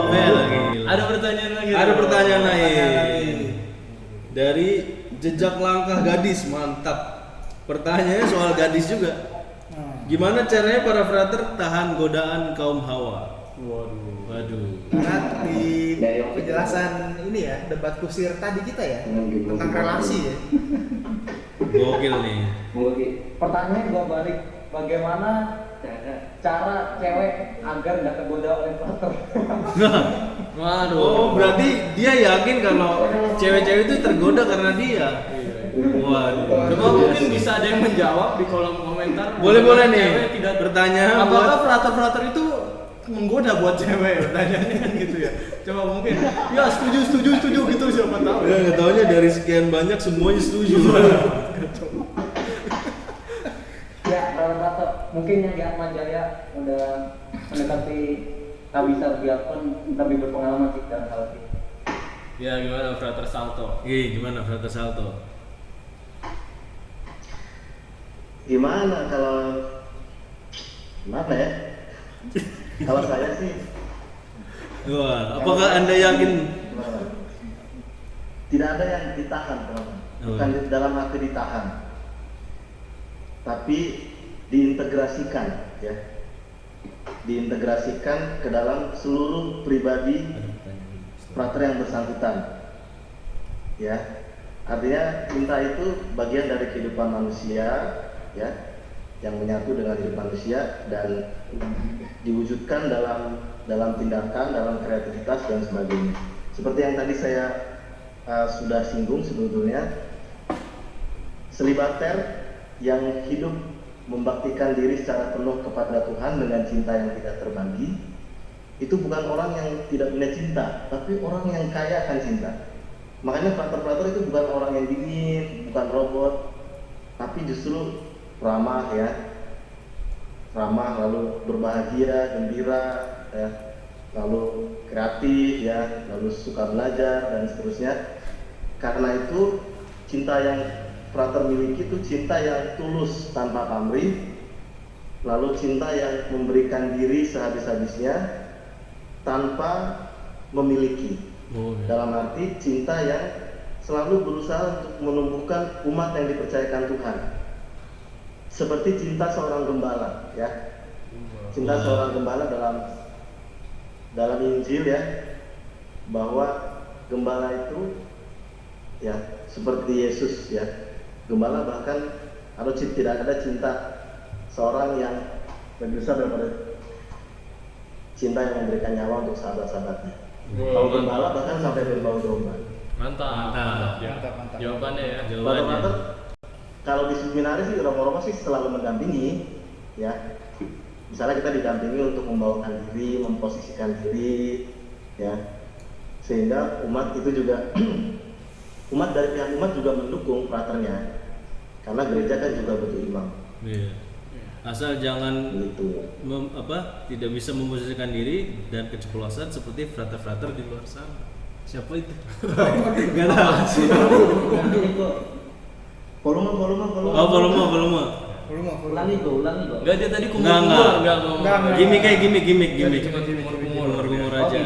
lagi. Ada pertanyaan lagi. Ada pertanyaan lain. Dari jejak langkah gadis, mantap. Pertanyaannya soal gadis juga. Gimana caranya para frater tahan godaan kaum hawa? Waduh. Karena di penjelasan ini ya, debat kusir tadi kita ya, tentang relasi ya. Gokil nih. Pertanyaan gua balik, bagaimana cara cewek agar nggak tergoda oleh frater? Waduh. Oh, berarti dia yakin kalau cewek-cewek itu tergoda karena dia. Waduh. Coba mungkin bisa ada yang menjawab di kolom komentar. Boleh nih. Cewek tidak Pertanyaan apakah buat frater-frater itu menggoda buat cewek? Pertanyaannya kan gitu ya. Coba mungkin. Ya setuju gitu siapa tahu. ya nggak taunya dari sekian banyak semuanya setuju. Ya, frater mungkin yang di Ahmad Jaya udah mendekati Kabisar Biarpun lebih berpengalaman sih dalam hal ini. Ya gimana frater Salto? Gimana frater Salto? Gimana ya? Kalau saya sih Wah, apakah Anda yakin? gimana? Tidak ada yang ditahan, teman-teman. Bukan dalam arti ditahan, tapi diintegrasikan, ya. Diintegrasikan ke dalam seluruh pribadi frater yang bersangkutan, ya. Artinya cinta itu bagian dari kehidupan manusia, ya, yang menyatu dengan kehidupan manusia dan diwujudkan dalam tindakan, dalam kreativitas dan sebagainya. Seperti yang tadi saya sudah singgung sebetulnya, selibater yang hidup membaktikan diri secara penuh kepada Tuhan dengan cinta yang tidak terbagi, itu bukan orang yang tidak punya cinta, tapi orang yang kaya akan cinta. Makanya frater-frater itu bukan orang yang dingin, bukan robot, tapi justru ramah, ya, ramah, lalu berbahagia, gembira, ya, lalu kreatif, ya, lalu suka belajar dan seterusnya. Karena itu cinta yang frater miliki itu cinta yang tulus tanpa pamrih, lalu cinta yang memberikan diri sehabis-habisnya tanpa memiliki. Dalam arti cinta yang selalu berusaha untuk menumbuhkan umat yang dipercayakan Tuhan. Seperti cinta seorang gembala, ya. Cinta seorang gembala dalam Injil, ya, bahwa gembala itu, ya, seperti Yesus, ya. Gembala bahkan atau tidak ada cinta seorang yang lebih besar daripada cinta yang memberikan nyawa untuk sahabat-sahabatnya. Kalau gembala bahkan sampai berbau domba. Mantap. Jawabannya ya. Frater kalau di seminari sih Romo sih selalu mendampingi, ya. Misalnya kita didampingi untuk membawakan diri, memposisikan diri, ya, sehingga umat itu juga umat dari pihak umat juga mendukung fraternya, karena gereja kan juga butuh imam. Iya. Asal jangan Gitu. tidak bisa memposisikan diri dan keceplosan seperti frater-frater di luar sana. Siapa itu? Gak tahu. Volume. Oh, volume. Ulangi kok. Enggak, dia tadi Enggak. ngomong. Gimik. Kumur aja. Oke.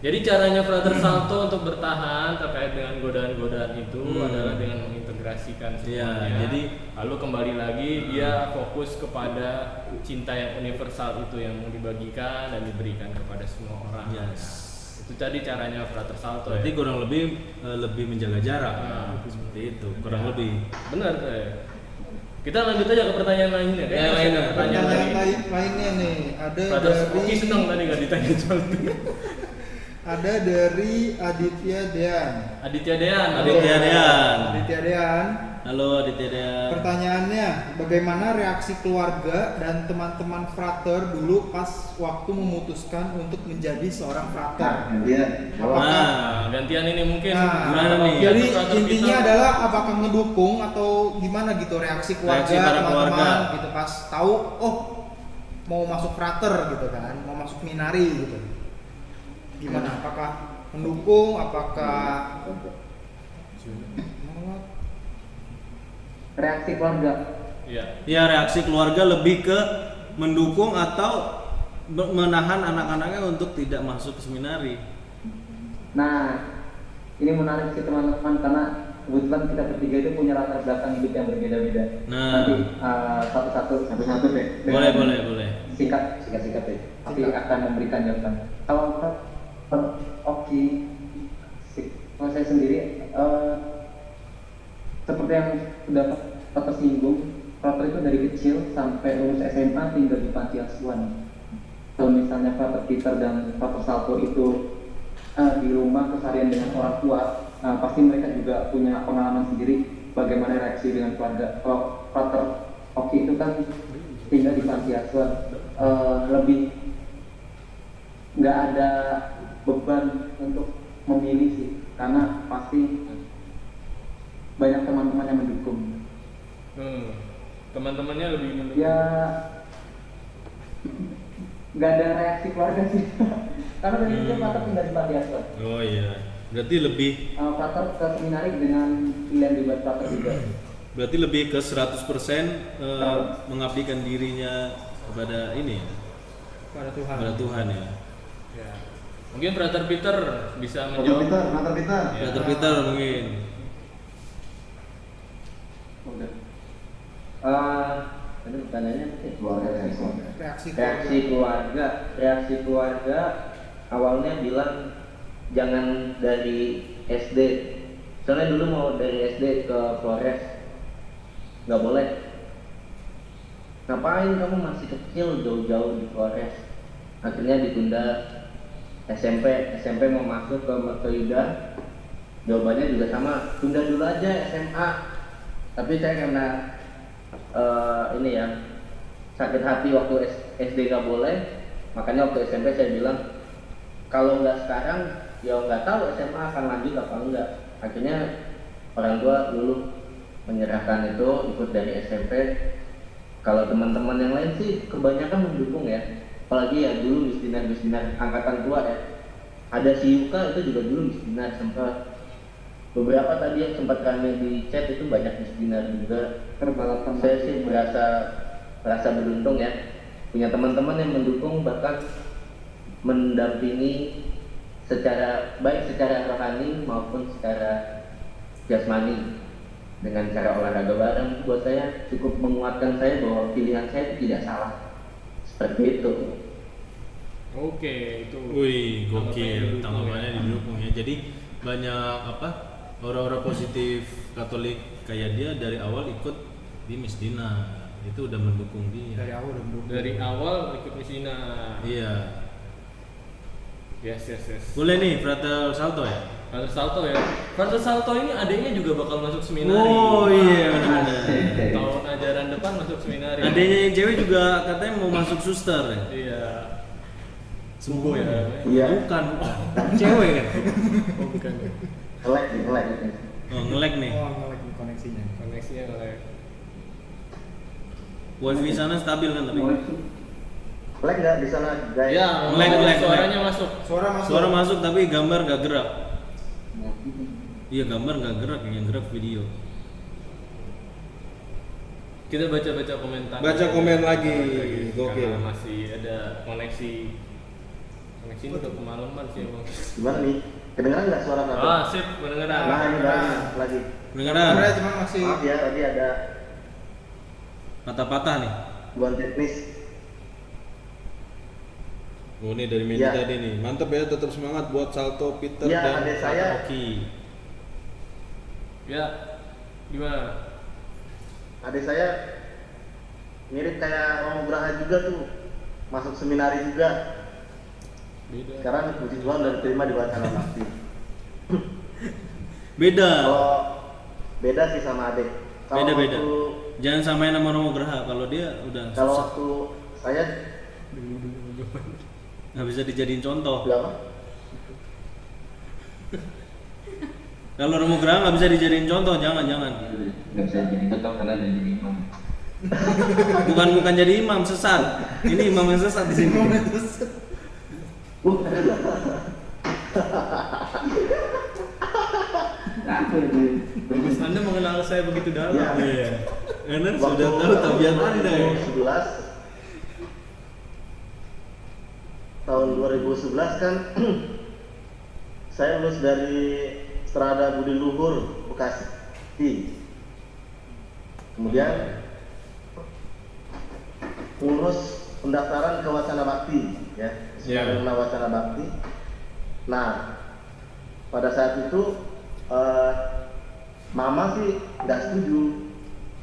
Jadi caranya frater Salto untuk bertahan terkait dengan godaan-godaan itu adalah dengan mengintegrasikan semuanya. Iya, jadi lalu kembali lagi dia fokus kepada cinta yang universal itu yang mau dibagikan dan diberikan kepada semua orang. Yes. Itu tadi caranya frater Salto. berarti Ya? kurang lebih menjaga jarak. Nah. Seperti itu, kurang lebih. Benar ya. Kita lanjut aja ke pertanyaan lainnya. Ya, lainnya. Pertanyaan lagi. Lainnya nih, ada Frater dari Oki seneng tadi nggak ditanya soal itu. ada dari Aditya Dean. Aditya Dean. Aditya Dean. Halo Aditya Dean. Pertanyaannya, bagaimana reaksi keluarga dan teman-teman frater dulu pas waktu memutuskan untuk menjadi seorang frater? Nah, gantian ini mungkin gimana nih? Jadi frater intinya kita- adalah apakah ngedukung atau gimana gitu reaksi keluarga, Reaksi para teman-teman keluarga. gitu pas tahu mau masuk frater gitu kan, mau masuk minari gitu. Gimana? Apakah mendukung? Apakah menolak? Reaksi keluarga. Iya. Ya, reaksi keluarga lebih ke mendukung atau menahan anak-anaknya untuk tidak masuk ke seminari. Nah, ini menarik sih teman-teman karena kebetulan kita bertiga itu punya latar belakang hidup yang berbeda-beda. Nah. Nanti satu-satu deh. Boleh. Singkat deh. Tapi akan memberikan jawaban. Kalau oke, kalau saya sendiri seperti yang sudah Pak singgung, Frater itu dari kecil sampai lulus SMA tinggal di panti asuhan. Kalau misalnya Frater Peter dan Frater Salto itu di rumah keseharian dengan orang tua, pasti mereka juga punya pengalaman sendiri bagaimana reaksi dengan keluarga. Kalau Frater Oki itu kan tinggal di panti asuhan, lebih nggak ada beban untuk memilih sih, karena pasti banyak teman-teman yang mendukung. Teman-temannya lebih mendukung. Ya nggak ada reaksi keluarga sih. Karena dari kecil Frater tinggal di panti asuhan. Oh iya, berarti lebih Frater ke seminari dengan pilihan bebas Frater juga. berarti lebih ke 100% mengabdikan dirinya kepada ini ya, Pada Tuhan. kepada Tuhan ya. Ya. Mungkin Frater Peter bisa Frater menjawab. Peter, Frater Peter. Ya. Frater Peter mungkin. Udah. Tadi pertanyaannya Keluarga. reaksi keluarga awalnya bilang jangan dari SD. Soalnya dulu mau dari SD ke Flores, nggak boleh. Ngapain kamu masih kecil jauh-jauh di Flores? Akhirnya ditunda SMP mau masuk ke Mertoyuda, jawabannya juga sama, tunda dulu aja SMA. Tapi saya karena ini ya sakit hati waktu SD nggak boleh, makanya waktu SMP saya bilang kalau nggak sekarang ya nggak tahu SMA akan lanjut apa enggak. Akhirnya orang tua dulu menyerahkan itu, ikut dari SMP. Kalau teman-teman yang lain sih kebanyakan mendukung ya, apalagi ya dulu Misdinar angkatan tua ya, ada si Yuka itu juga dulu Misdinar, sempat beberapa tadi yang sempat kami di chat itu banyak Misdinar juga. Saya sih merasa beruntung ya, punya teman-teman yang mendukung, bahkan mendampingi baik secara rohani maupun secara jasmani dengan cara olahraga bareng. Buat saya cukup menguatkan saya bahwa pilihan saya itu tidak salah, seperti itu. Oke, itu. Wih, gokil, Tanggapannya tanggapannya didukung ya. Jadi banyak orang-orang positif Katolik kayak dia dari awal ikut di Misdina, itu udah mendukung dia. Dari awal udah mendukung. Dari awal ikut Misina. Iya. Yes. Boleh nih, Frater Salto ya? Frater Salto ya. Frater Salto ini adiknya juga bakal masuk seminari. Oh iya, benar-benar. Tahun ajaran depan masuk seminari. Adanya yang cewek juga katanya mau masuk suster ya? Iya. Sembuh ya? Iya. Bukan. Cewek kan? Oh, bukan. Ngelek. Oh, nge-lag nih. Oh, nge-lag nih koneksinya. Koneksinya nge-lag. Wifi sana stabil kan tapi? Lag nggak di sana guys? Ya, Nge-lag. suaranya masuk. Suara Masuk tapi gambar nggak gerak. Iya, gambar nggak gerak, yang gerak video. Kita baca komentar. Baca komen lagi. Karena Gokil. masih ada koneksi. Koneksi ini udah kemalaman sih emang. Gimana nih? Kedengeran nggak suara Frater? Ah, sip, kedengeran. Nah ini lagi. Kedengeran? Cuma masih Maaf ya, tadi ada Patah-patah nih. gangguan teknis. Oh, ini dari media Ya. tadi nih. Mantap ya, tetap semangat buat Salto, Peter Ya, dan adik saya. Oki. Ya, gimana? Adik saya mirip kayak Romo Graha juga tuh, masuk seminari juga. Beda. Sekarang puji Tuhan udah diterima di Wacana Bakti. Beda. Kalau beda sih sama adik. Kalau Beda-beda. waktu- Jangan samain nama Romo Graha, kalau dia udah Kalau susah. waktu saya Nggak bisa dijadiin contoh. berapa? Kalau Romo Graha nggak bisa dijadiin contoh, jangan. Nggak bisa jadi contoh karena ada jadi imam. Bukan jadi imam, sesat. Ini imam yang sesat di sini. Bagus, Anda mengenal saya begitu dalam. Ya. Iya. Karena Waktu sudah tahu tabiat Anda ya. 2011 tahun 2011 kan saya lulus dari Strada Budi Luhur Bekasi. Kemudian ngurus pendaftaran ke Wacana Bakti ya, Semarangan Wacana Bakti. Nah, pada saat itu mama sih nggak setuju.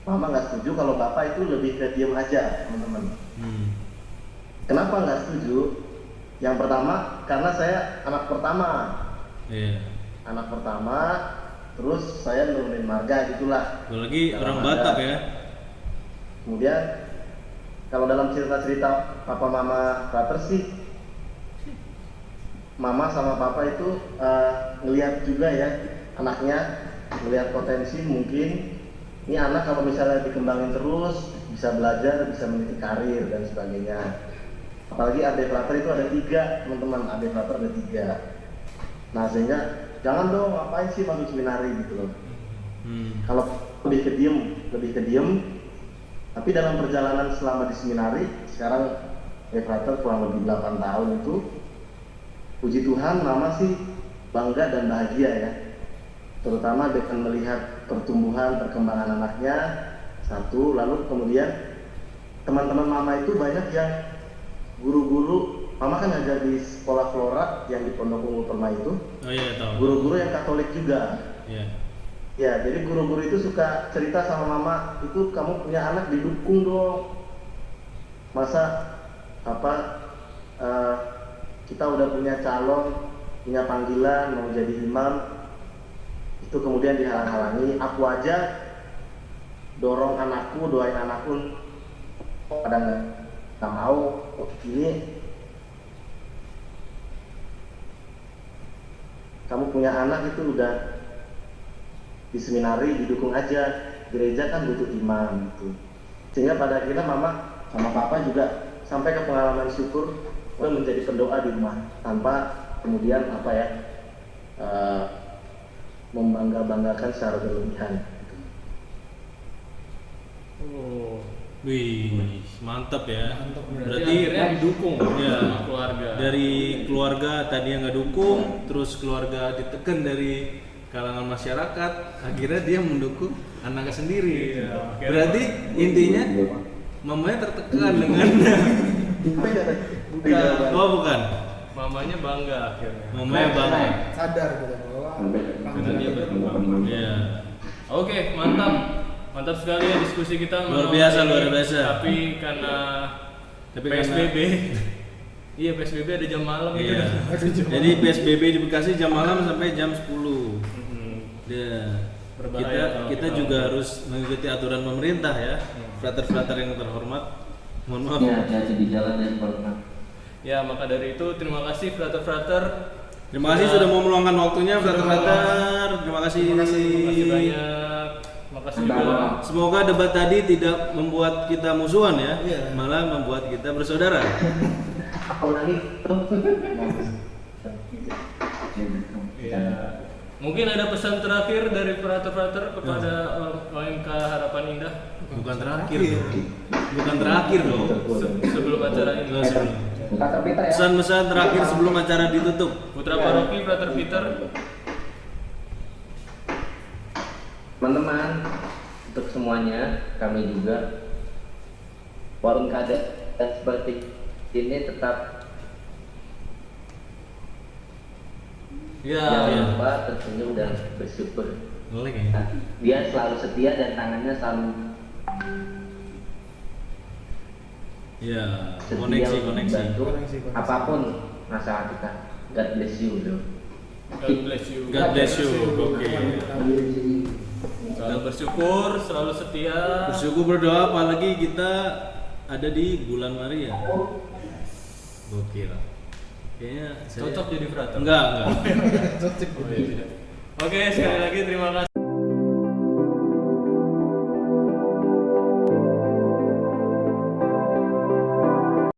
Mama nggak setuju kalau bapak itu lebih ke diem aja, teman-teman. Kenapa nggak setuju? Yang pertama karena saya anak pertama. Anak pertama, terus saya nurunin marga gitulah. Apalagi orang Batak ya. Kemudian kalau dalam cerita-cerita papa mama frater sih, mama sama papa itu ngelihat juga ya anaknya, ngelihat potensi mungkin ini anak kalau misalnya dikembangin terus bisa belajar, bisa meniti karir dan sebagainya. Apalagi adik frater itu ada 3, teman-teman, adik frater ada 3. Nah sehingga jangan dong ngapain sih masuk seminari gitu loh. Kalau lebih ke diem. Tapi dalam perjalanan selama di seminari, sekarang frater kurang lebih 8 tahun itu, puji Tuhan mama sih bangga dan bahagia ya. Terutama dengan melihat pertumbuhan, perkembangan anaknya, satu, lalu kemudian teman-teman mama itu banyak yang guru-guru, mama kan ngajar di sekolah Flora yang di Pondok Ungu Permai itu. Oh iya, tahu. Guru-guru yang Katolik juga. Iya. Ya, jadi guru-guru itu suka cerita sama mama, itu kamu punya anak didukung dong. Masa kita udah punya calon, punya panggilan mau jadi imam, itu kemudian dihalang-halangi. Aku aja dorong anakku, doain anakku, pada nggak mau. Ini kamu punya anak itu udah di seminari, didukung aja, gereja kan butuh imam gitu. Sehingga pada akhirnya mama sama papa juga sampai ke pengalaman syukur menjadi pendoa di rumah tanpa kemudian membangga-banggakan secara berlebihan gitu. Wih, mantap ya. Berarti akhirnya didukung sama keluarga. Dari keluarga tadi yang nggak dukung, terus keluarga ditekan dari kalangan masyarakat, akhirnya dia mendukung anaknya sendiri. Berarti intinya mamanya tertekan dengan bukan. Mamanya bangga akhirnya. Mamanya bangga. Sadar gitu bahwa Karena dia berkembang. Iya. Oke, mantap sekali ya diskusi kita. Luar biasa. Tapi karena PSBB. Iya, PSBB ada jam malam gitu. Iya. Jadi PSBB di Bekasi jam malam sampai jam 10. Ya. Berbahaya Kita juga harus mengikuti aturan pemerintah ya. Frater-frater yang terhormat. Mohon maaf. Ya, hati-hati di jalan dan hormat. Ya, maka dari itu terima kasih frater-frater. Terima kasih sudah mau meluangkan waktunya frater-frater. Terima kasih. Terima kasih banyak. Makasih juga. Semoga debat tadi tidak membuat kita musuhan ya, malah membuat kita bersaudara. Ya. Mungkin ada pesan terakhir dari frater-frater kepada OMK Harapan Indah. Bukan terakhir dong. Sebelum acara ini. Pesan-pesan terakhir sebelum acara ditutup. Putra Paroki Frater Peter. Teman-teman, untuk semuanya, kami juga warung keadaan seperti ini tetap jangan lupa tersenyum dan bersyukur. Dia selalu setia dan tangannya selalu setia untuk membantu apapun masalah kita. God bless you, bro. God bless you. Oke. Selalu bersyukur, selalu setia. Bersyukur, berdoa, apalagi kita ada di bulan Maria. Gokil. Kayaknya Cocok jadi frater. Enggak. Oke, sekali lagi terima kasih.